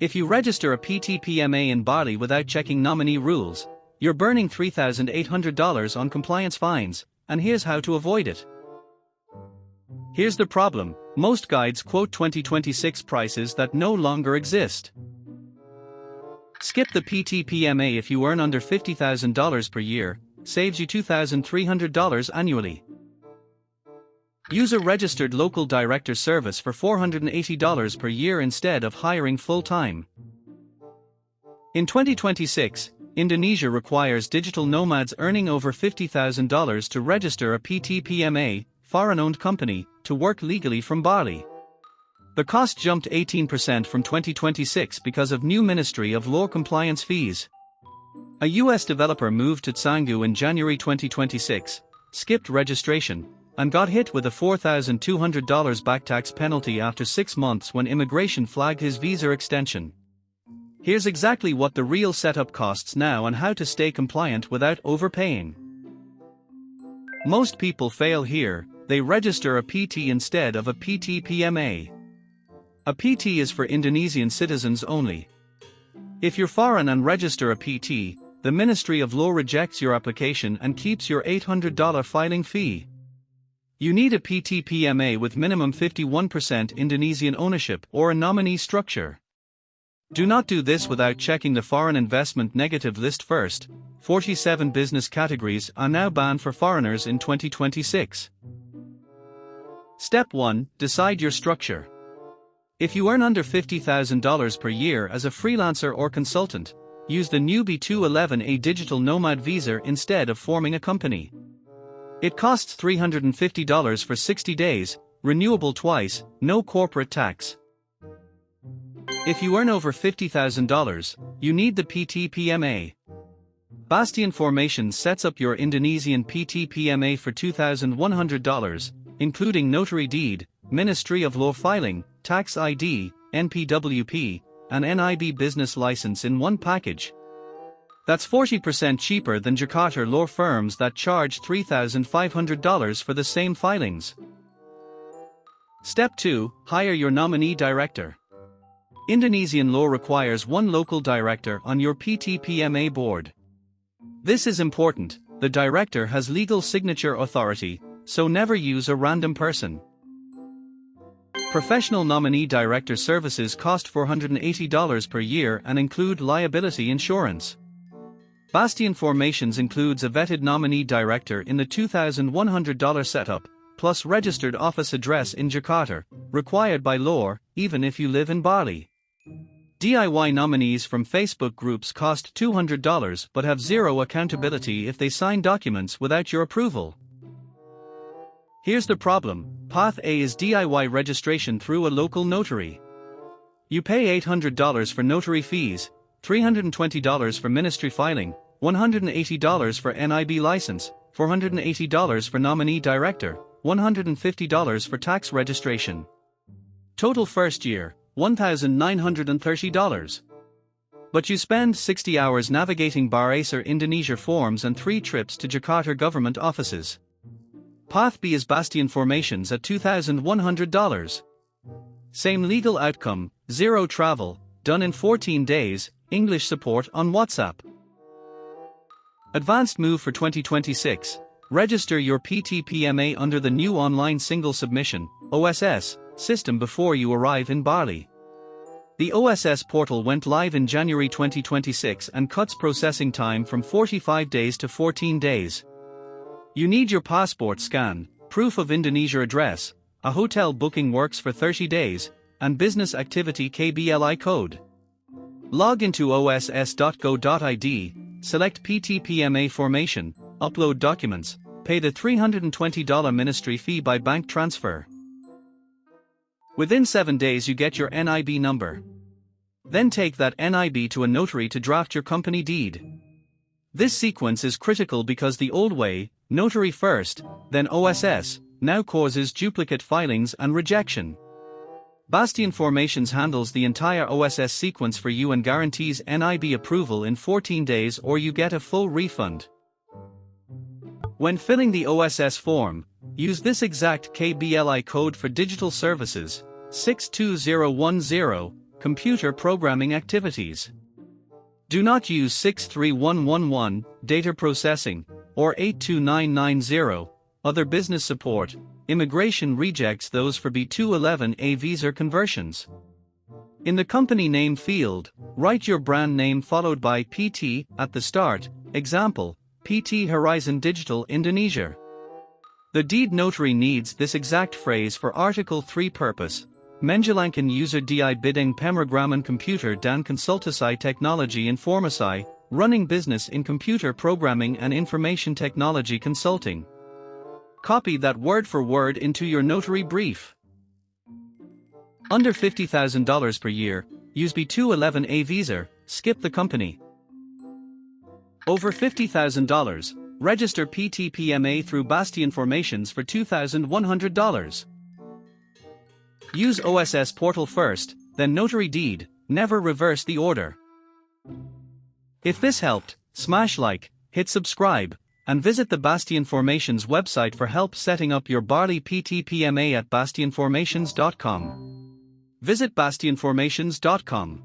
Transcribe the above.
If you register a PT-PMA in Bali without checking nominee rules, you're burning $3,800 on compliance fines, and here's how to avoid it. Here's the problem: most guides quote 2026 prices that no longer exist. Skip the PT-PMA if you earn under $50,000 per year, saves you $2,300 annually. Use a registered local director service for $480 per year instead of hiring full-time. In 2026, Indonesia requires digital nomads earning over $50,000 to register a PT-PMA, foreign-owned company, to work legally from Bali. The cost jumped 18% from 2026 because of new Ministry of Law compliance fees. A US developer moved to Canggu in January 2026, skipped registration, and got hit with a $4,200 back tax penalty after 6 months when immigration flagged his visa extension. Here's exactly what the real setup costs now and how to stay compliant without overpaying. Most people fail here. They register a PT instead of a PT-PMA. A PT is for Indonesian citizens only. If you're foreign and register a PT, the Ministry of Law rejects your application and keeps your $800 filing fee. You need a PT-PMA with minimum 51% Indonesian ownership or a nominee structure. Do not do this without checking the foreign investment negative list first. 47 business categories are now banned for foreigners in 2026. Step 1. Decide your structure. If you earn under $50,000 per year as a freelancer or consultant, use the new B211A digital nomad visa instead of forming a company. It costs $350 for 60 days, renewable twice, no corporate tax. If you earn over $50,000, you need the PT-PMA. Bastion Formations sets up your Indonesian PT-PMA for $2,100, including notary deed, Ministry of Law filing, tax ID, NPWP, and NIB business license in one package. That's 40% cheaper than Jakarta law firms that charge $3,500 for the same filings. Step 2. Hire your nominee director. Indonesian law requires one local director on your PT-PMA board. This is important. The director has legal signature authority, so never use a random person. Professional nominee director services cost $480 per year and include liability insurance. Bastion Formations includes a vetted nominee director in the $2,100 setup, plus registered office address in Jakarta, required by law, even if you live in Bali. DIY nominees from Facebook groups cost $200 but have zero accountability if they sign documents without your approval. Here's the problem: Path A is DIY registration through a local notary. You pay $800 for notary fees, $320 for ministry filing, $180 for NIB license, $480 for nominee director, $150 for tax registration. Total first year, $1,930. But you spend 60 hours navigating Bahasa Indonesia forms and 3 trips to Jakarta government offices. Path B is Bastion Formations at $2,100. Same legal outcome, zero travel, done in 14 days, English support on WhatsApp. Advanced move for 2026. Register your PT-PMA under the new online single submission (OSS) system before you arrive in Bali. The OSS portal went live in January 2026 and cuts processing time from 45 days to 14 days. You need your passport scan, proof of Indonesia address, a hotel booking works for 30 days, and business activity KBLI code. Log into oss.go.id, select PT-PMA formation, upload documents, pay the $320 ministry fee by bank transfer. Within 7 days you get your NIB number. Then take that NIB to a notary to draft your company deed. This sequence is critical because the old way, notary first, then OSS, now causes duplicate filings and rejection. Bastion Formations handles the entire OSS sequence for you and guarantees NIB approval in 14 days or you get a full refund. When filling the OSS form, use this exact KBLI code for digital services, 62010, computer programming activities. Do not use 63111, data processing, or 82990, other business support. Immigration rejects those for B211A visa conversions. In the company name field, write your brand name followed by PT at the start, example, PT Horizon Digital Indonesia. The deed notary needs this exact phrase for Article 3 purpose. Menjalankan user di bidang pemrograman computer dan konsultasi teknologi informasi, running business in computer programming and information technology consulting. Copy that word for word into your notary brief. Under $50,000 per year, use B211A visa, skip the company. Over $50,000, register PT PMA through Bastion Formations for $2,100. Use OSS portal first, then notary deed, never reverse the order. If this helped, smash like, hit subscribe, and visit the Bastion Formations website for help setting up your Bali PT PMA at bastionformations.com. Visit bastionformations.com.